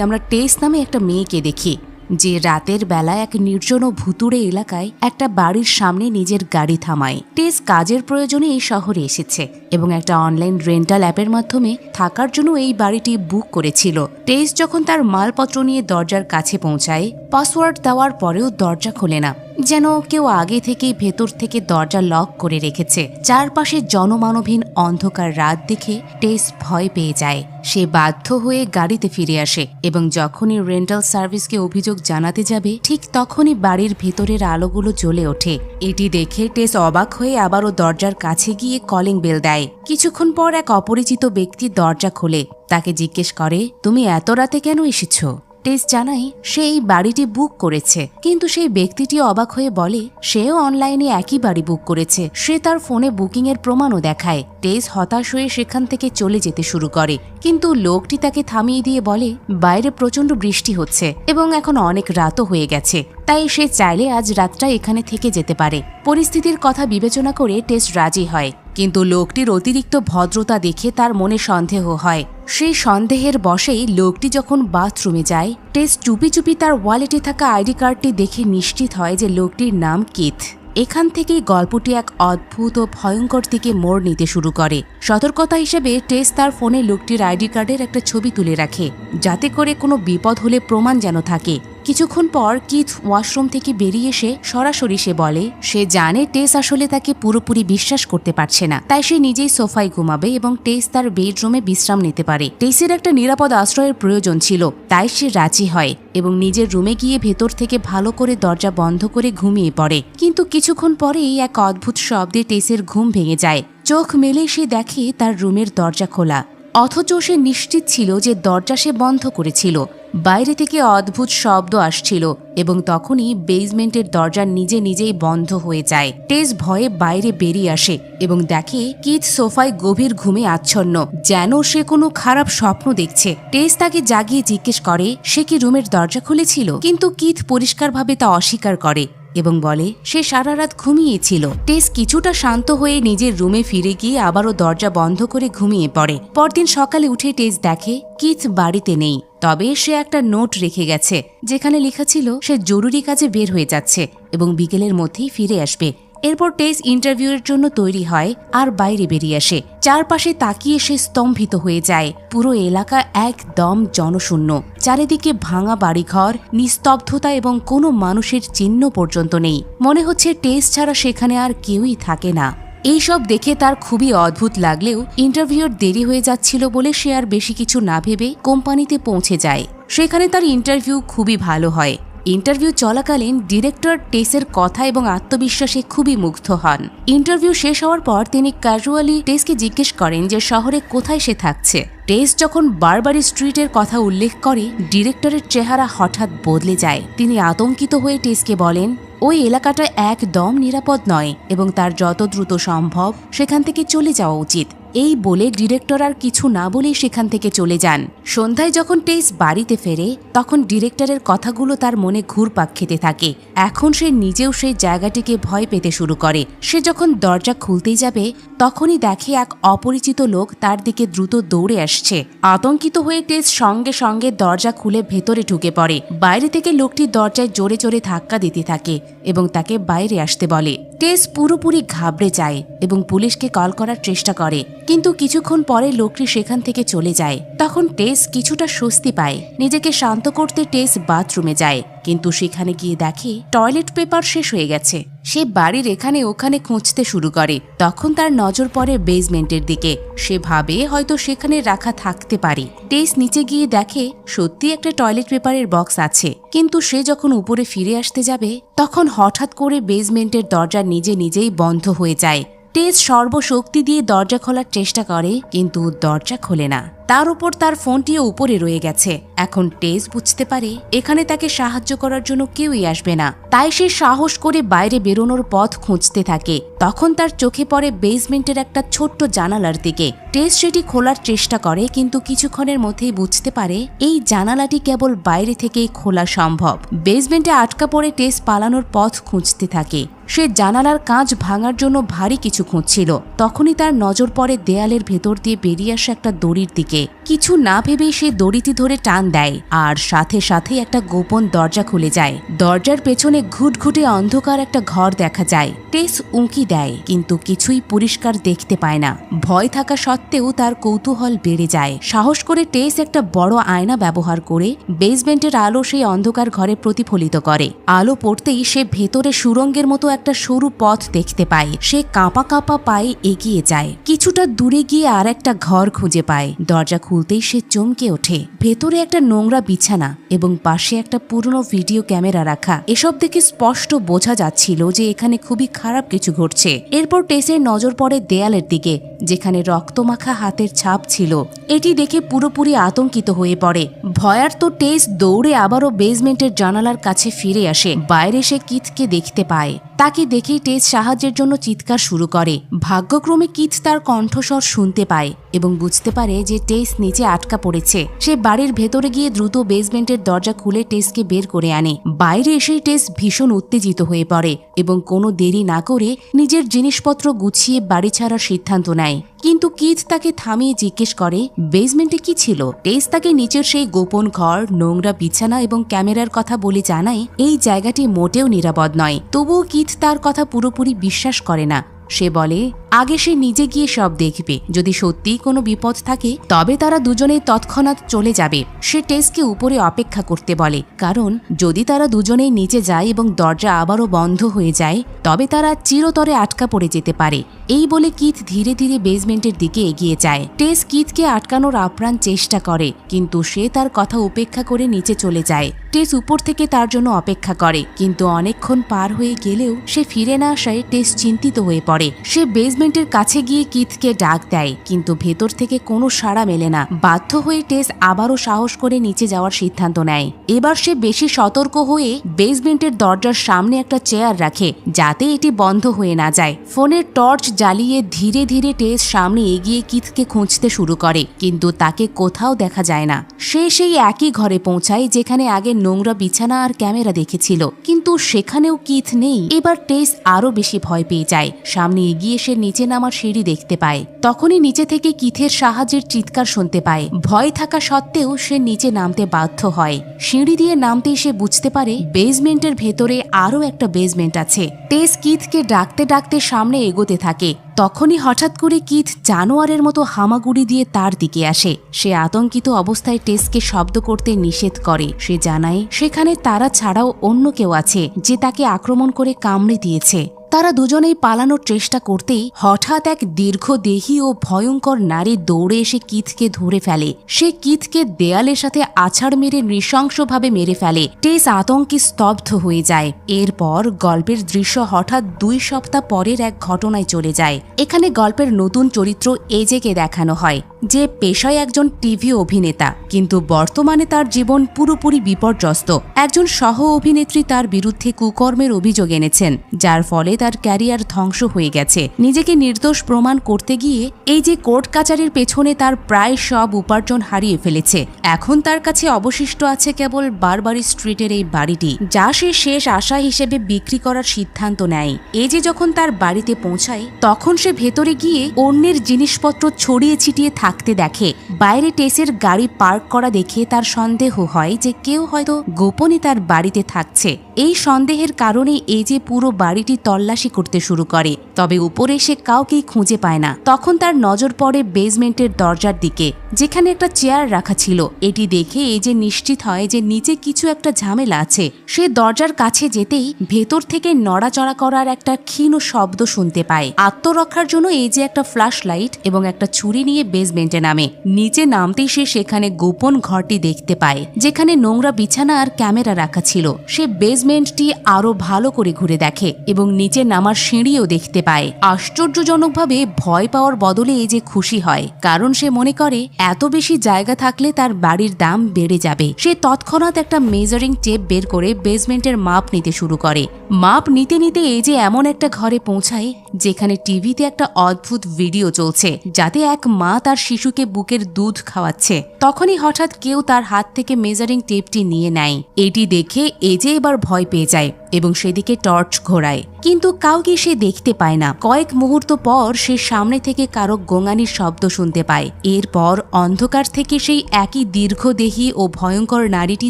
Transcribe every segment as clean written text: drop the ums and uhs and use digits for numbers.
আমরা টেস নামে একটা মেয়েকে দেখি যে রাতের বেলায় এক নির্জন ও ভুতুড়ে এলাকায় একটা বাড়ির সামনে নিজের গাড়ি থামায়। টেস কাজের প্রয়োজনে এই শহরে এসেছে এবং একটা অনলাইন রেন্টাল অ্যাপের মাধ্যমে থাকার জন্য এই বাড়িটি বুক করেছিল। টেস যখন তার মালপত্র নিয়ে দরজার কাছে পৌঁছায়, পাসওয়ার্ড দেওয়ার পরেও দরজা খোলে না, যেন কেউ আগে থেকেই ভেতর থেকে দরজা লক করে রেখেছে। চারপাশে জনমানবহীন অন্ধকার রাত দেখে টেস ভয় পেয়ে যায়। সে বাধ্য হয়ে গাড়িতে ফিরে আসে এবং যখনই রেন্টাল সার্ভিসকে অভিযোগ জানাতে যাবে, ঠিক তখনই বাড়ির ভেতরের আলোগুলো জ্বলে ওঠে। এটি দেখে টেস অবাক হয়ে আবারও দরজার কাছে গিয়ে কলিং বেল দেয়। কিছুক্ষণ পর এক অপরিচিত ব্যক্তি দরজা খোলে। তাকে জিজ্ঞেস করে, তুমি এত রাতে কেন এসেছো? টেস জানায় সে এই বাড়িটি বুক করেছে, কিন্তু সেই ব্যক্তিটি অবাক হয়ে বলে সেও অনলাইনে একই বাড়ি বুক করেছে। সে তার ফোনে বুকিং এর প্রমাণও দেখায়। টেস হতাশ হয়ে সেখান থেকে চলে যেতে শুরু করে, কিন্তু লোকটি তাকে থামিয়ে দিয়ে বলে বাইরে প্রচন্ড বৃষ্টি হচ্ছে এবং এখন অনেক রাতও হয়ে গেছে, তাই সে চাইলে আজ রাতটা এখানে থেকে যেতে পারে। পরিস্থিতির কথা বিবেচনা করে টেস রাজি হয়, কিন্তু লোকটির অতিরিক্ত ভদ্রতা দেখে তার মনে সন্দেহ হয়। সেই সন্দেহের বশেই লোকটি যখন বাথরুমে যায়, টেস চুপি চুপি তার ওয়ালেটে থাকা আইডি কার্ডটি দেখে নিশ্চিত হয় যে লোকটির নাম কিথ। এখান থেকেই গল্পটি এক অদ্ভুত ও ভয়ঙ্কর দিকে মোড় নিতে শুরু করে। সতর্কতা হিসেবে টেস তার ফোনে লোকটির আইডি কার্ডের একটা ছবি তুলে রাখে, যাতে করে কোনো বিপদ হলে প্রমাণ যেন থাকে। কিছুক্ষণ পর কিথ ওয়াশরুম থেকে বেরিয়ে এসে সরাসরি সে বলে সে জানে টেস আসলে তাকে পুরোপুরি বিশ্বাস করতে পারছে না, তাই সে নিজেই সোফায় ঘুমাবে এবং টেস তার বেডরুমে বিশ্রাম নিতে পারে। টেসের একটা নিরাপদ আশ্রয়ের প্রয়োজন ছিল, তাই সে রাজি হয় এবং নিজের রুমে গিয়ে ভেতর থেকে ভালো করে দরজা বন্ধ করে ঘুমিয়ে পড়ে। কিন্তু কিছুক্ষণ পরেই এক অদ্ভুত শব্দে টেসের ঘুম ভেঙে যায়। চোখ মেলে সে দেখে তার রুমের দরজা খোলা, অথচ সে নিশ্চিত ছিল যে দরজা সে বন্ধ করেছিল। বাইরে থেকে অদ্ভুত শব্দ আসছিল এবং তখনই বেসমেন্টের দরজা নিজে নিজেই বন্ধ হয়ে যায়। টেস ভয়ে বাইরে বেরিয়ে আসে এবং দেখে কিথ সোফায় গভীর ঘুমে আচ্ছন্ন, যেন সে কোনো খারাপ স্বপ্ন দেখছে। টেস তাকে জাগিয়ে জিজ্ঞেস করে সে কি রুমের দরজা খুলেছিল, কিন্তু কিথ পরিষ্কারভাবে তা অস্বীকার করে এবং বলে সে সারা রাত ঘুমিয়েছিল। টেস কিছুটা শান্ত হয়ে নিজের রুমে ফিরে গিয়ে আবারও দরজা বন্ধ করে ঘুমিয়ে পড়ে। পরদিন সকালে উঠে টেস দেখে কিথ বাড়িতে নেই, তবে সে একটা নোট রেখে গেছে যেখানে লেখা ছিল সে জরুরি কাজে বের হয়ে যাচ্ছে এবং বিকেলের মধ্যেই ফিরে আসবে। এরপর টেস ইন্টারভিউয়ের জন্য তৈরি হয় আর বাইরে বেরিয়ে আসে। চারপাশে তাকিয়ে সে স্তম্ভিত হয়ে যায়। পুরো এলাকা একদম জনশূন্য, চারিদিকে ভাঙা বাড়িঘর, নিস্তব্ধতা এবং কোনো মানুষের চিহ্ন পর্যন্ত নেই। মনে হচ্ছে টেস ছাড়া সেখানে আর কেউই থাকে না। এইসব দেখে তার খুবই অদ্ভুত লাগলেও ইন্টারভিউর দেরি হয়ে যাচ্ছিল বলে সে আর বেশি কিছু না ভেবে কোম্পানিতে পৌঁছে যায়। সেখানে তার ইন্টারভিউ খুবই ভালো হয়। ইন্টারভিউ চলাকালীন ডিরেক্টর টেসের কথা এবং আত্মবিশ্বাসে খুবই মুগ্ধ হন। ইন্টারভিউ শেষ হওয়ার পর তিনি ক্যাজুয়ালি টেসকে জিজ্ঞেস করেন যে শহরে কোথায় সে থাকছে। টেস যখন বারবারি স্ট্রিটের কথা উল্লেখ করে, ডিরেক্টরের চেহারা হঠাৎ বদলে যায়। তিনি আতঙ্কিত হয়ে টেসকে বলেন ওই এলাকাটা একদম নিরাপদ নয় এবং তার যত দ্রুত সম্ভব সেখান থেকে চলে যাওয়া উচিত। এই বলে ডিরেক্টর আর কিছু না বলেই সেখান থেকে চলে যান। সন্ধ্যায় যখন টেস বাড়িতে ফেরে, তখন ডিরেক্টরের কথাগুলো তার মনে ঘুরপাক খেতে থাকে। এখন সে নিজেও সেই জায়গাটিকে ভয় পেতে শুরু করে। সে যখন দরজা খুলতেই যাবে, তখনই দেখে এক অপরিচিত লোক তার দিকে দ্রুত দৌড়ে আসছে। আতঙ্কিত হয়ে টেস সঙ্গে সঙ্গে দরজা খুলে ভেতরে ঢুকে পড়ে। বাইরে থেকে লোকটি দরজায় জোরে জোরে ধাক্কা দিতে থাকে এবং তাকে বাইরে আসতে বলে। টেস পুরোপুরি ঘাবড়ে যায় এবং পুলিশকে কল করার চেষ্টা করে, কিন্তু কিছুক্ষণ পরে লোকটি সেখান থেকে চলে যায়। তখন টেস কিছুটা স্বস্তি পায়। নিজেকে শান্ত করতে টেস বাথরুমে যায়, কিন্তু সেখানে গিয়ে দেখে টয়লেট পেপার শেষ হয়ে গেছে। সে বাড়ির এখানে ওখানে খুঁজতে শুরু করে। তখন তার নজর পড়ে বেসমেন্টের দিকে। সে ভাবে হয়তো সেখানে রাখা থাকতে পারে। টেস নিচে গিয়ে দেখে সত্যি একটা টয়লেট পেপারের বক্স আছে, কিন্তু সে যখন উপরে ফিরে আসতে যাবে, তখন হঠাৎ করে বেসমেন্টের দরজা নিজে নিজেই বন্ধ হয়ে যায়। টেস সর্বশক্তি দিয়ে দরজা খোলার চেষ্টা করে, কিন্তু দরজা খোলে না। তার উপর তার ফোনটিও উপরে রয়ে গেছে। এখন টেস বুঝতে পারে এখানে তাকে সাহায্য করার জন্য কেউই আসবে না, তাই সে সাহস করে বাইরে বেরোনোর পথ খুঁজতে থাকে। তখন তার চোখে পড়ে বেসমেন্টের একটা ছোট্ট জানালার দিকে। টেস সেটি খোলার চেষ্টা করে, কিন্তু কিছুক্ষণের মধ্যেই বুঝতে পারে এই জানালাটি কেবল বাইরে থেকেই খোলা সম্ভব। বেসমেন্টে আটকা পড়ে টেস পালানোর পথ খুঁজতে থাকে। সে জানালার কাঁচ ভাঙার জন্য ভারী কিছু খুঁজছিল। তখনই তার নজর পড়ে দেয়ালের ভেতর দিয়ে বেরিয়ে আসা একটা দড়ির দিকে। কিছু না ভেবেই সে দড়িটি ধরে টান দেয় আর সাথে সাথে একটা গোপন দরজা খুলে যায়। দরজার পেছনে ঘুটঘুটে অন্ধকার একটা ঘর দেখা যায়। টেস উঁকি দেয় কিন্তু কিছুই পরিষ্কার দেখতে পায় না। ভয় থাকা সত্ত্বেও তার কৌতূহল বেড়ে যায়। সাহস করে টেস একটা বড় আয়না ব্যবহার করে বেসমেন্টের আলো সেই অন্ধকার ঘরে প্রতিফলিত করে। আলো পড়তেই সে ভেতরে সুড়ঙ্গের মতো একটা সরু পথ দেখতে পায়। সে কাঁপা কাঁপা পায়ে এগিয়ে যায়। কিছুটা দূরে গিয়ে আর একটা ঘর খুঁজে পায়। দরজা খুলতেই সে চমকে ওঠে। ভেতরে একটা নোংরা বিছানা এবং পাশে একটা পুরনো ভিডিও ক্যামেরা রাখা। এসব দেখে স্পষ্ট বোঝা যাচ্ছিল যে এখানে খুবই খারাপ কিছু ঘটছে। এরপর টেসের নজর পড়ে দেয়ালের দিকে, যেখানে রক্তমাখা হাতের ছাপ ছিল। এটি দেখে পুরোপুরি আতঙ্কিত হয়ে পড়ে। ভয়ার্ত টেস দৌড়ে আবারও বেসমেন্টের জানালার কাছে ফিরে আসে। বাইরে সে কিথকে দেখতে পায়। তাকে দেখেই টেস সাহায্যের জন্য চিৎকার শুরু করে। ভাগ্যক্রমে কিথ তার কণ্ঠস্বর শুনতে পায় এবং বুঝতে পারে যে টেস নিচে আটকা পড়েছে। সে বাড়ির ভেতরে গিয়ে দ্রুত বেসমেন্টের দরজা খুলে টেসকে বের করে আনে। বাইরে এসেই টেস ভীষণ উত্তেজিত হয়ে পড়ে এবং কোনো দেরি না করে নিজের জিনিসপত্র গুছিয়ে বাড়ি ছাড়ার সিদ্ধান্ত নেয়। কিন্তু কিথ তাকে থামিয়ে জিজ্ঞেস করে বেসমেন্টে কি ছিল। টেস তাকে নিচের সেই গোপন ঘর, নোংরা বিছানা এবং ক্যামেরার কথা বলে জানায় এই জায়গাটি মোটেও নিরাপদ নয়। তবুও কিথ তার কথা পুরোপুরি বিশ্বাস করে না। সে বলে আগে সে নিজে গিয়ে সব দেখবে। যদি সত্যিই কোনো বিপদ থাকে তবে তারা দুজনেই তৎক্ষণাৎ চলে যাবে। সে টেসকে উপরে অপেক্ষা করতে বলে, কারণ যদি তারা দুজনেই নিচে যায় এবং দরজা আবারও বন্ধ হয়ে যায় তবে তারা চিরতরে আটকা পড়ে যেতে পারে। এই বলে কিথ ধীরে ধীরে বেসমেন্টের দিকে এগিয়ে যায়। টেস কিথকে আটকানোর আপ্রাণ চেষ্টা করে কিন্তু সে তার কথা উপেক্ষা করে নিচে চলে যায়। টেস উপর থেকে তার জন্য অপেক্ষা করে কিন্তু অনেকক্ষণ পার হয়ে গেলেও সে ফিরে না আসায় টেস চিন্তিত হয়ে পড়ে। সে বেসমেন্টের কাছে গিয়ে কিথকে ডাক দেয় কিন্তু ভেতর থেকে কোনো সাড়া মেলে না। বাধ্য হয়ে টেস আবারও সাহস করে নিচে যাওয়ার সিদ্ধান্ত নেয়। এবার সে বেশি সতর্ক হয়ে বেসমেন্টের দরজার সামনে একটা চেয়ার রাখে যাতে এটি বন্ধ হয়ে না যায়। ফোনের টর্চ জ্বালিয়ে ধীরে ধীরে টেস সামনে এগিয়ে কিথকে খুঁজতে শুরু করে কিন্তু তাকে কোথাও দেখা যায় না। সে সেই একই ঘরে পৌঁছায় যেখানে আগে নোংরা বিছানা আর ক্যামেরা দেখেছিল, কিন্তু সেখানেও কিথ নেই। এবার টেস আরো বেশি ভয় পেয়ে যায়। সামনে এগিয়ে সে নিচে নামার সিঁড়ি দেখতে পায়। তখনই নিচে থেকে কিথের সাহায্যের চিৎকার শুনতে পায়। ভয় থাকা সত্ত্বেও সে নিচে নামতে বাধ্য হয়। সিঁড়ি দিয়ে নামতেই সে বুঝতে পারে বেসমেন্টের ভেতরে আরো একটা বেসমেন্ট আছে। টেস কিথকে ডাকতে ডাকতে সামনে এগোতে থাকে। তখনই হঠাৎ করে কিথ জানোয়ারের মতো হামাগুড়ি দিয়ে তার দিকে আসে। সে আতঙ্কিত অবস্থায় টেসকে শব্দ করতে নিষেধ করে। সে জানায় সেখানে তারা ছাড়াও অন্য কেউ আছে যে তাকে আক্রমণ করে কামড়ে দিয়েছে। তারা দুজনেই পালানোর চেষ্টা করতেই হঠাৎ এক দীর্ঘদেহী ও ভয়ঙ্কর নারী দৌড়ে এসে কিথকে ধরে ফেলে। সে কিথকে দেয়ালের সাথে আছাড় মেরে নৃশংসভাবে মেরে ফেলে। টেস আতঙ্কে স্তব্ধ হয়ে যায়। এরপর গল্পের দৃশ্য হঠাৎ 2 সপ্তাহ পরের এক ঘটনায় চলে যায়। এখানে গল্পের নতুন চরিত্র এজেকে দেখানো হয়, যে পেশায় একজন টিভি অভিনেতা, কিন্তু বর্তমানে তার জীবন পুরোপুরি বিপর্যস্ত। একজন সহ অভিনেত্রী তার বিরুদ্ধে কুকর্মের অভিযোগ এনেছেন, যার ফলে তার ক্যারিয়ার ধ্বংস হয়ে গেছে। নিজেকে নির্দোষ প্রমাণ করতে গিয়ে এই যে কোর্ট কাচারির পেছনে তার প্রায় সব উপার্জন হারিয়ে ফেলেছে। এখন তার কাছে অবশিষ্ট আছে কেবল বারবারি স্ট্রিটের এই বাড়িটি, যা সে শেষ আশা হিসেবে বিক্রি করার সিদ্ধান্ত নেয়। এই যে যখন তার বাড়িতে পৌঁছায় তখন সে ভেতরে গিয়ে অন্যের জিনিসপত্র ছড়িয়ে ছিটিয়ে থাকতে দেখে। বাইরে টেসের গাড়ি পার্ক করা দেখে তার সন্দেহ হয় যে কেউ হয়তো গোপনে তার বাড়িতে থাকছে। এই সন্দেহের কারণে এই যে পুরো বাড়িটি তল্লাশি করতে শুরু করে, তবে উপরে সে কাউকেই খুঁজে পায় না। তখন তার নজর পড়ে বেসমেন্টের দরজার দিকে, যেখানে একটা চেয়ার রাখা ছিল। এটি দেখে এই যে নিশ্চিত হয় যে নিচে কিছু একটা ঝামেলা আছে। সে দরজার কাছে যেতেই ভেতর থেকে নড়াচড়া করার একটা ক্ষীণ শব্দ শুনতে পায়। আত্মরক্ষার জন্য এই যে একটা ফ্ল্যাশ লাইট এবং একটা ছুরি নিয়ে বেসমেন্টে নামে। নিচে নামতেই সে সেখানে গোপন ঘরটি দেখতে পায়, যেখানে নোংরা বিছানা আর ক্যামেরা রাখা ছিল। সে বেসমেন্টটি আরো ভালো করে ঘুরে দেখে এবং নিচে নামার সিঁড়িও দেখতে পায়। আশ্চর্যজনকভাবে ভয় পাওয়ার বদলে এই যে খুশি হয়, কারণ সে মনে করে এত বেশি জায়গা থাকলে তার বাড়ির দাম বেড়ে যাবে। সে তৎক্ষণাৎ একটা মেজারিং টেপ বের করে বেসমেন্টের মাপ নিতে শুরু করে। মাপ নিতে নিতে এই যে এমন একটা ঘরে পৌঁছায় যেখানে টিভিতে একটা অদ্ভুত ভিডিও চলছে, যাতে এক মা তার শিশুকে বুকের দুধ খাওয়াচ্ছে। তখনই হঠাৎ কেউ তার হাত থেকে মেজারিং টেপটি নিয়ে নেয়। এটি দেখে এজে এবার ভয় পেয়ে যায় এবং সেদিকে টর্চ ঘোরায়, কিন্তু কাউকে সে দেখতে পায় না। কয়েক মুহূর্ত পর সে সামনে থেকে কারো গোঙানির শব্দ শুনতে পায়। এরপর অন্ধকার থেকে সেই একই দীর্ঘদেহী ও ভয়ঙ্কর নারীটি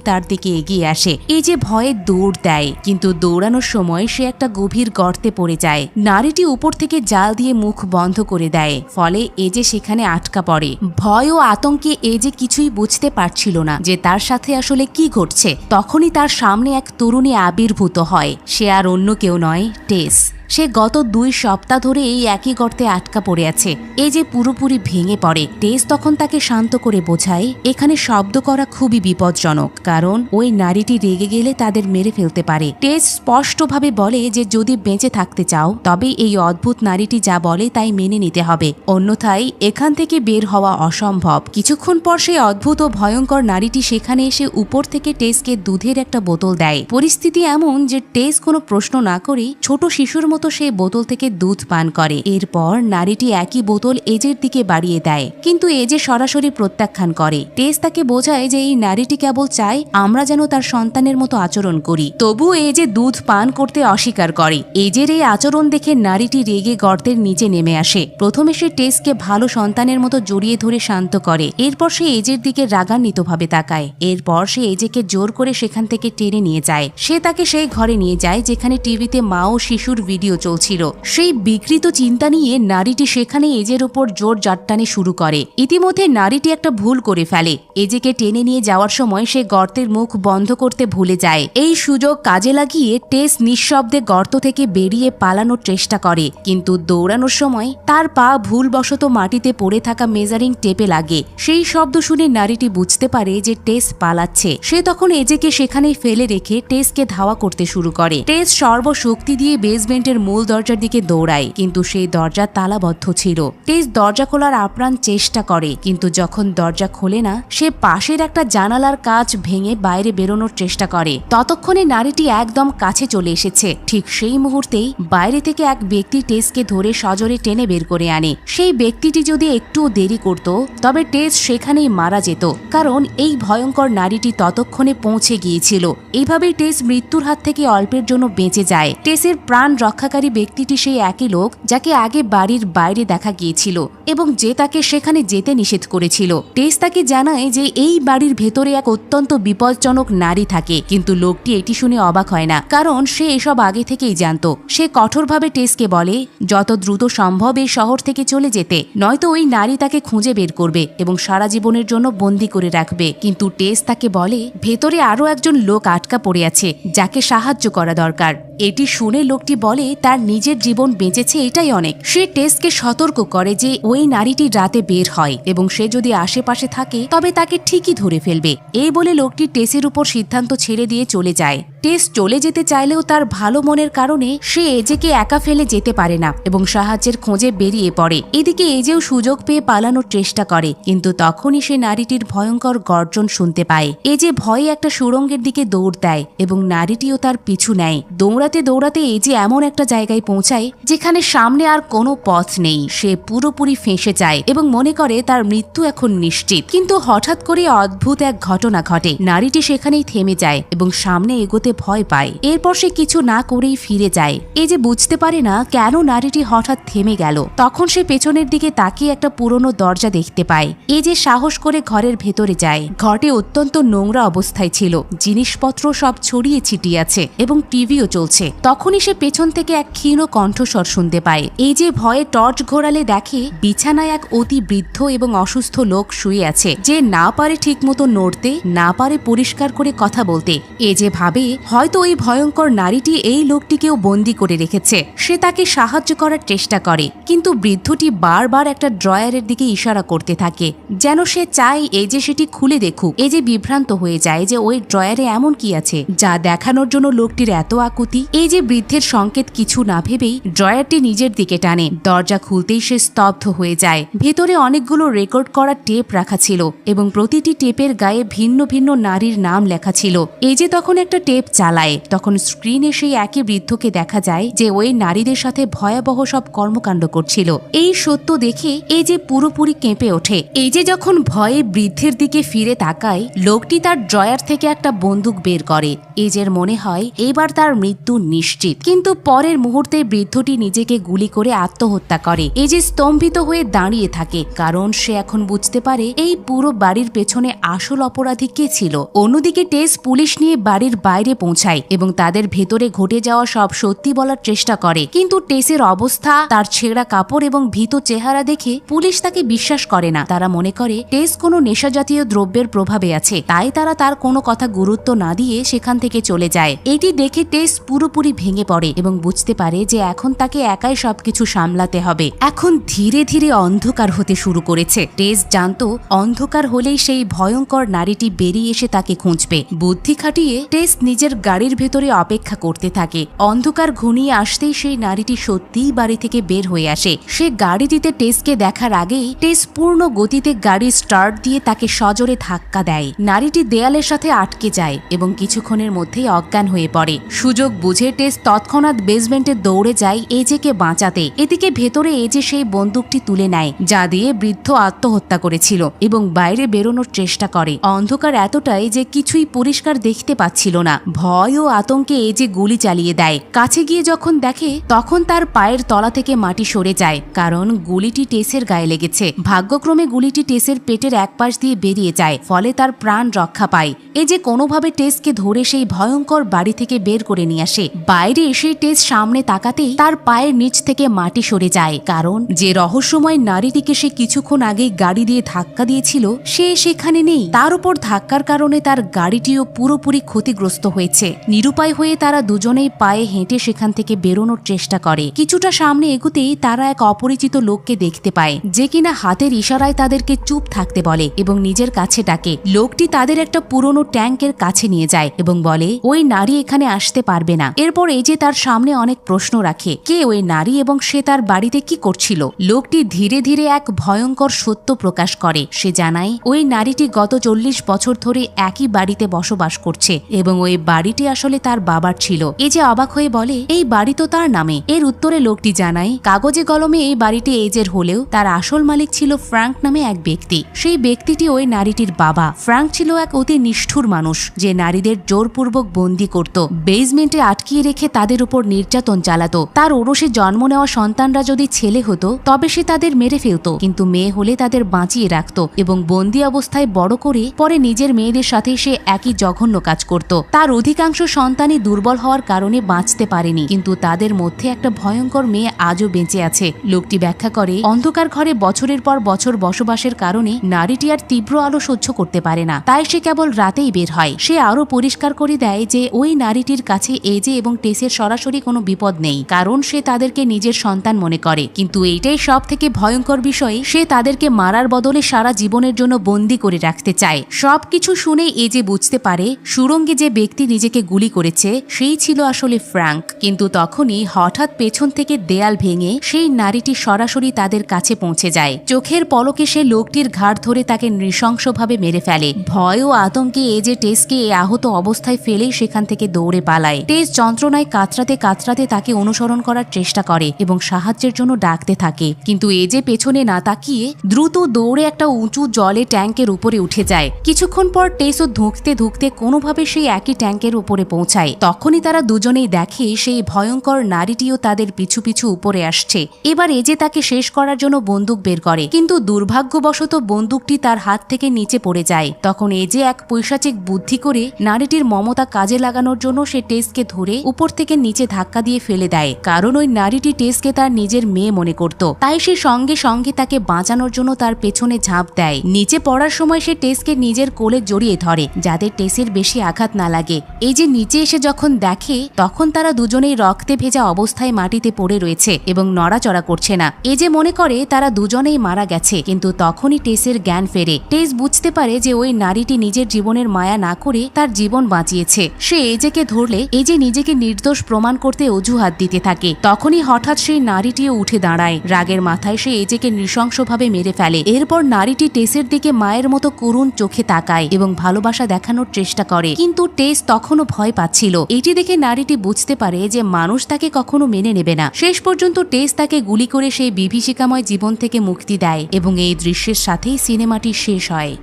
তার দিকে এগিয়ে আসে। এই যে ভয়ে দৌড় দেয়, কিন্তু দৌড়ানোর সময় সে একটা গভীর গর্তে পড়ে যায়। নারীটি উপর থেকে জাল দিয়ে মুখ বন্ধ করে দেয়, ফলে এজে সেখানে আটকা পড়ে। ভয় ও আতঙ্কে এজে কিছুই বুঝতে পারছিল না যে তার সাথে আসলে কি ঘটছে। তখনই তার সামনে এক তরুণী আবির্ভূত হয়। সে আর অন্য কেউ নয়, টেস। সে গত 2 সপ্তাহ ধরে এই একই গর্তে আটকা পড়ে আছে। এই যে পুরোপুরি ভেঙে পড়ে। টেস তখন তাকে শান্ত করে বোঝায় এখানে শব্দ করা খুবই বিপজ্জনক, কারণ ওই নারীটি রেগে গেলে তাদের মেরে ফেলতে পারে। টেস স্পষ্টভাবে বলে যে যদি বেঁচে থাকতে চাও তবে এই অদ্ভুত নারীটি যা বলে তাই মেনে নিতে হবে, অন্যথায় এখান থেকে বের হওয়া অসম্ভব। কিছুক্ষণ পর সেই অদ্ভুত ও ভয়ঙ্কর নারীটি সেখানে এসে উপর থেকে টেসকে দুধের একটা বোতল দেয়। পরিস্থিতি এমন যে টেস কোনো প্রশ্ন না করে ছোট শিশুর মতো সেই বোতল থেকে দুধ পান করে। এরপর নারীটি একই বোতল এজের দিকে বাড়িয়ে দেয়, কিন্তু এজে সরাসরি প্রত্যাখ্যান করে। টেস তাকে বোঝায় যে এই নারীটি কেবল চায় আমরা যেন তার সন্তানের মতো আচরণ করি। তবুও এজে দুধ পান করতে অস্বীকার করে। এজের এই আচরণ দেখে নারীটি রেগে গর্তের নিচে নেমে আসে। প্রথমে সে টেসকে ভালো সন্তানের মতো জড়িয়ে ধরে শান্ত করে। এরপর সে এজের দিকে রাগান্বিতভাবে তাকায়। এরপর সে এজেকে জোর করে সেখান থেকে টেনে নিয়ে যায়। সে তাকে সেই ঘরে নিয়ে যায় যেখানে টিভিতে মা ও শিশুর ভিডিও চলছিল। সেই বিকৃত চিন্তা নিয়ে নারীটি সেখানে এজের উপর জোর জাট্টানি শুরু করে। ইতিমধ্যে নারীটি একটা ভুল করে ফেলে। এজেকে টেনে নিয়ে যাওয়ার সময় সে গর্তের মুখ বন্ধ করতে ভুলে যায়। এই সুযোগ কাজে লাগিয়ে টেস নিঃশব্দে গর্ত থেকে বেরিয়ে পালানোর চেষ্টা করে, কিন্তু দৌড়ানোর সময় তার পা ভুলবশত মাটিতে পড়ে থাকা মেজারিং টেপে লাগে। সেই শব্দ শুনে নারীটি বুঝতে পারে যে টেস পালাচ্ছে। সে তখন এজেকে সেখানেই ফেলে রেখে টেসকে ধাওয়া করতে শুরু করে। টেস সর্বশক্তি দিয়ে বেসমেন্টের মূল দরজার দিকে দৌড়ায়, কিন্তু সেই দরজা তালাবদ্ধ ছিল। টেস দরজা খোলার আপ্রাণ চেষ্টা করে, কিন্তু যখন দরজা খোলে না, সে পাশের একটা জানালার কাঁচ ভেঙে বাইরে বেরোনোর চেষ্টা করে। ততক্ষণে নারীটি একদম কাছে চলে এসেছে। ঠিক সেই মুহূর্তেই বাইরে থেকে এক ব্যক্তি টেসকে ধরে সজোরে টেনে বের করে আনে। সেই ব্যক্তিটি যদি একটুও দেরি করত তবে টেস সেখানেই মারা যেত, কারণ এই ভয়ঙ্কর নারীটি ততক্ষণে পৌঁছে গিয়েছিল। এইভাবেই টেস মৃত্যুর হাত থেকে অল্পের জন্য বেঁচে যায়। টেসের প্রাণ রক্ষাকারী ব্যক্তিটি সেই একই লোক যাকে আগে বাড়ির বাইরে দেখা গিয়েছিল এবং যে তাকে সেখানে যেতে নিষেধ করেছিল। টেস তাকে জানায় যে এই বাড়ির ভেতরে এক অত্যন্ত বিপজ্জনক নারী থাকে, কিন্তু লোকটি এটি শুনে অবাক হয় না, কারণ সে এসব আগে থেকেই জানত। সে কঠোরভাবে টেসকে বলে যত দ্রুত সম্ভব এই শহর থেকে চলে যেতে, নয়তো ওই নারী তাকে খুঁজে বের করবে এবং সারা জীবনের জন্য বন্দী করে রাখবে। কিন্তু টেস তাকে বলে ভেতরে আরো একজন লোক আটকা পড়ে আছে যাকে সাহায্য করা দরকার। এটি শুনে লোকটি বলে তার নিজের জীবন বেঁচেছে এটাই অনেক। সে টেসকে সতর্ক করে যে ওই নারীটি রাতে বের হয় এবং সে যদি আশেপাশে থাকে তবে তাকে ঠিকই ধরে ফেলবে। এই বলে লোকটি টেসের উপর সিদ্ধান্ত ছেড়ে দিয়ে চলে যায়। টেস চলে যেতে চাইলেও তার ভালো মনের কারণে সে এজেকে একা ফেলে যেতে পারে না এবং সাহায্যের খোঁজে বেরিয়ে পড়ে। এদিকে এজেও সুযোগ পেয়ে পালানোর চেষ্টা করে, কিন্তু তখনই সে নারীটির ভয়ঙ্কর গর্জন শুনতে পায়। এজে ভয়ে একটা সুড়ঙ্গের দিকে দৌড় দেয় এবং নারীটিও তার পিছু নেয়। দৌড়াতে দৌড়াতে এজে এমন একটা জায়গায় পৌঁছায় যেখানে সামনে আর কোনো পথ নেই। সে পুরোপুরি ফেঁসে যায় এবং মনে করে তার মৃত্যু এখন নিশ্চিত। কিন্তু হঠাৎ করে অদ্ভুত এক ঘটনা ঘটে। নারীটি সেখানেই থেমে যায় এবং সামনে এগোতে ভয় পায়। এরপর সে কিছু না করেই ফিরে যায়। এই যে বুঝতে পারে না কেন নারীটি হঠাৎ থেমে গেল। তখন সে পেছনের দিকে তাকিয়ে একটা পুরনো দরজা দেখতে পায়। এই যে সাহস করে ঘরের ভেতরে যায়। ঘরটি অত্যন্ত নোংরা অবস্থায় ছিল, জিনিসপত্র সব ছড়িয়ে ছিটিয়ে আছে এবং টিভিও চলছে। তখনই সে পেছন থেকে এক ক্ষীণ কণ্ঠস্বর শুনতে পায়। এই যে ভয়ে টর্চ ঘোরালে দেখে বিছানায় এক অতি বৃদ্ধ এবং অসুস্থ লোক শুয়ে আছে, যে না পারে ঠিক মতো নড়তে, না পারে পরিষ্কার করে কথা বলতে। এ যে ভাবে হয়তো ওই ভয়ঙ্কর নারীটি এই লোকটিকেও বন্দী করে রেখেছে। সে তাকে সাহায্য করার চেষ্টা করে, কিন্তু বৃদ্ধটি বারবার একটা ড্রয়ারের দিকে ইশারা করতে থাকে, যেন সে চায় এই যে সেটি খুলে দেখুক। এই যে বিভ্রান্ত হয়ে যায় যে ওই ড্রয়ারে এমন কি আছে যা দেখানোর জন্য লোকটির এত আকুতি। এই যে বৃদ্ধের সংকেত কিছু না ভেবেই ড্রয়ারটি নিজের দিকে টানে। দরজা খুলতেই সে স্তব্ধ হয়ে যায়। ভেতরে অনেকগুলো রেকর্ড করা টেপ রাখা ছিল এবং প্রতিটি টেপের গায়ে ভিন্ন ভিন্ন নারীর নাম লেখা ছিল। এই যে তখন একটা টেপ চালায় তখন স্ক্রিনে সেই একই বৃদ্ধকে দেখা যায় যে ওই নারীদের সাথে ভয়াবহ সব কর্মকাণ্ড করছিল। এই সত্য দেখে এই যে পুরোপুরি কেঁপে ওঠে। এই যে যখন ভয়ে বৃদ্ধের দিকে ফিরে তাকায়, লোকটি তার ড্রয়ার থেকে একটা বন্দুক বের করে। এজের মনে হয় এবার তার মৃত্যু নিশ্চিত, কিন্তু পরের মুহূর্তে বৃদ্ধটি নিজেকে গুলি করে আত্মহত্যা করে। এই যে স্তম্ভিত হয়ে দাঁড়িয়ে থাকে, কারণ সে এখন বুঝতে পারে এই পুরো বাড়ির পেছনে আসল অপরাধী কে ছিল। অন্যদিকে টেস পুলিশ নিয়ে বাড়ির বাইরে পৌঁছায় এবং তাদের ভেতরে ঘটে যাওয়া সব সত্যি বলার চেষ্টা করে, কিন্তু টেসের অবস্থা, তার ছেঁড়া কাপড় এবং ভীত চেহারা দেখে পুলিশ তাকে বিশ্বাস করে না। তারা মনে করে টেস কোনো নেশাজাতীয় দ্রব্যের প্রভাবে আছে, তাই তারা তার কোনো কথা গুরুত্ব না দিয়ে সেখান থেকে চলে যায়। এটি দেখে টেস পুরোপুরি ভেঙে পড়ে এবং বুঝতে পারে যে এখন তাকে একাই সবকিছু সামলাতে হবে। এখন ধীরে ধীরে অন্ধকার হতে শুরু করেছে। টেস জানতো অন্ধকার হলেই সেই ভয়ঙ্কর নারীটি বেরিয়ে এসে তাকে খুঁজবে। বুদ্ধি খাটিয়ে টেস নিজের গাড়ির ভেতরে অপেক্ষা করতে থাকে। অন্ধকার ঘনিয়ে আসতেই সেই নারীটি সত্যিই বাড়ি থেকে বের হয়ে আসে। সে গাড়িটিতে টেসকে দেখার আগেই টেস পূর্ণ গতিতে গাড়ি স্টার্ট দিয়ে তাকে সজোরে ধাক্কা দেয়। নারীটি দেয়ালের সাথে আটকে যায় এবং কিছুক্ষণের মধ্যেই অজ্ঞান হয়ে পড়ে। সুযোগ বুঝে টেস তৎক্ষণাৎ বেসমেন্টে দৌড়ে যায় এজেকে বাঁচাতে। এদিকে ভেতরে এজে সেই বন্দুকটি তুলে নেয় যা দিয়ে বৃদ্ধ আত্মহত্যা করেছিল এবং বাইরে বেরোনোর চেষ্টা করে। অন্ধকার এতটাই যে কিছুই পরিষ্কার দেখতে পাচ্ছিল না। ভয় ও আতঙ্কে এজে গুলি চালিয়ে দেয়। কাছে গিয়ে যখন দেখে তখন তার পায়ের তলা থেকে মাটি সরে যায়, কারণ গুলিটি টেসের গায়ে লেগেছে। ভাগ্যক্রমে গুলিটি টেসের পেটের এক পাশ দিয়ে বেরিয়ে যায়, ফলে তার প্রাণ রক্ষা পায়। এজে কোনোভাবে টেসকে ধরে সেই ভয়ঙ্কর বাড়ি থেকে বের করে নিয়ে আসে। বাইরে এসে টেস সামনে তাকাতেই তার পায়ের নিচ থেকে মাটি সরে যায়, কারণ যে রহস্যময় নারীটিকে সে কিছুক্ষণ আগেই গাড়ি দিয়ে ধাক্কা দিয়েছিল সে সেখানে নেই। তার উপর ধাক্কার কারণে তার গাড়িটিও পুরোপুরি ক্ষতিগ্রস্ত হয়েছে। নিরুপায় হয়ে তারা দুজনেই পায়ে হেঁটে সেখান থেকে বেরোনোর চেষ্টা করে। কিছুটা সামনে এগুতেই তারা এক অপরিচিত লোককে দেখতে পায়, যে কিনা হাতের ইশারায় তাদেরকে চুপ থাকতে বলে এবং নিজের কাছে ডাকে। লোকটি তাদের একটা পুরনো ট্যাঙ্কের কাছে নিয়ে যায় এবং বলে ওই নারী এখানে আসতে পারবে না। এরপর এই যে তার সামনে অনেক প্রশ্ন রাখে, কে ওই নারী এবং সে তার বাড়িতে কি করছিল। লোকটি ধীরে ধীরে এক ভয়ঙ্কর সত্য প্রকাশ করে। সে জানায় ওই নারীটি গত 40 বছর ধরে একই বাড়িতে বসবাস করছে এবং ওই বাড়িটি আসলে তার বাবার ছিল। এই যে অবাক হয়ে বলে এই বাড়ি তো তার নামে। এর উত্তরে লোকটি জানায় কাগজে কলমে এই বাড়িটি এজের হলেও তার আসল মালিক ছিল ফ্রাঙ্ক নামে এক ব্যক্তি। সেই ব্যক্তিটি ওই নারীটির বাবা। ফ্রাঙ্ক ছিল এক অতি নিষ্ঠুর মানুষ যে নারীদের জোরপূর্বক বন্দি করত, বেসমেন্টে আটকিয়ে রেখে তাদের উপর নির্যাতন চালাতো। তার ওরসে জন্ম নেওয়া সন্তানরা যদি ছেলে হতো তবে সে তাদের মেরে ফেলত, কিন্তু মেয়ে হলে তাদের বাঁচিয়ে রাখত এবং বন্দি অবস্থায় বড় করে পরে নিজের মেয়েদের সাথে সে একই জঘন্য কাজ করত। তার অধিকাংশ সন্তানই দুর্বল হওয়ার কারণে বাঁচতে পারেনি, কিন্তু তাদের মধ্যে একটা ভয়ঙ্কর মেয়ে আজও বেঁচে আছে। লোকটি ব্যাখ্যা করে অন্ধকার ঘরে বছরের পর বছর বসবাসের কারণে নারীটি আর তীব্র আলো সহ্য করতে পারে না, তাই সে কেবল রাতেই বের হয়। সে আরো পরিষ্কার করে দেয় যে ওই নারীটির কাছে এজে এবং টেসের সরাসরি কোনো বিপদ নেই, কারণ সে তাদেরকে নিজের সন্তান মনে করে। কিন্তু এইটাই সব থেকে ভয়ঙ্কর বিষয়, সে তাদেরকে মারার বদলে সারা জীবনের জন্য বন্দি করে রাখতে চায়। সবকিছু শুনে এজে বুঝতে পারে সুরঙ্গে যে ব্যক্তি নিজেকে গুলি করেছে সেই ছিল আসলে ফ্রাঙ্ক। কিন্তু তখনই হঠাৎ পেছন থেকে দেয়াল ভেঙে সেই নারীটি সরাসরি তাদের কাছে পৌঁছে যায়। চোখের পলকে সে লোকটির ঘাড় ধরে তাকে নৃশংসভাবে মেরে ফেলে। ভয় ও আতঙ্কে এজে টেসকে এই আহত অবস্থায় ফেলেই সেখান থেকে দৌড়ে পালায়। টেস যন্ত্রণায় কাতরাতে কাতরাতে তাকে অনুসরণ করার চেষ্টা করে এবং সাহায্যের জন্য ডাকতে থাকে, কিন্তু এজে পেছনে না তাকিয়ে দ্রুত দৌড়ে একটা উঁচু জলে ট্যাঙ্কের উপরে উঠে যায়। কিছুক্ষণ পর টেসও ধুঁকতে ধুঁকতে কোনোভাবে সেই একই ট্যাঙ্কের উপরে পৌঁছায়। তখনই তারা দুজনেই দেখে সেই ভয়ঙ্কর নারীটিও তাদের পিছু পিছু উপরে আসছে। এবার এজে তাকে শেষ করার জন্য বন্দুক বের করে, কিন্তু দুর্ভাগ্যবশত বন্দুকটি তার হাত থেকে নিচে পড়ে যায়। তখন এজে এক পৈশাচিক বুদ্ধি করে নারীটির মমতা কাজে লাগানোর জন্য সে টেসকে ধরে উপর থেকে নিচে ধাক্কা দিয়ে ফেলে দেয়, কারণ ওই নারীটি টেসকে তার নিজের মেয়ে মনে করত। তাই সে সঙ্গে সঙ্গে তাকে বাঁচানোর জন্য তার পেছনে ঝাঁপ দেয়। নিচে পড়ার সময় সে টেসকে নিজের কোলে জড়িয়ে ধরে যাতে টেসের বেশি আঘাত না লাগে। এই যে নিচে এসে যখন দেখে তখন তারা দুজনেই রক্তে ভেজা অবস্থায় মাটিতে পড়ে রয়েছে এবং নড়াচড়া করছে না। এই যে মনে করে তারা দুজনেই মারা গেছে, কিন্তু তখনই টেসের জ্ঞান ফেরে। টেস বুঝতে পারে যে ওই নারীটি নিজের জীবনের মায়া না করে তার জীবন বাঁচিয়েছে। সে এজেকে ধরলে এজে নিজেকে নির্দোষ প্রমাণ করতে অজুহাত দিতে থাকে। তখনই হঠাৎ সেই নারীটিও উঠে দাঁড়ায়। রাগের মাথায় সে এজেকে নৃশংসভাবে মেরে ফেলে। এরপর নারীটি টেসের দিকে মায়ের মতো করুণ চোখে তাকায় এবং ভালোবাসা দেখানোর চেষ্টা করে, কিন্তু টেস তখনও ভয় পাচ্ছিল। এটি দেখে নারীটি বুঝতে পারে যে মানুষ তাকে কখনো মেনে নেবে না। শেষ পর্যন্ত টেস তাকে গুলি করে সেই বিভীষিকাময় জীবন থেকে মুক্তি দেয় এবং এই দৃশ্যের সাথেই সিনেমাটি শেষ হয়।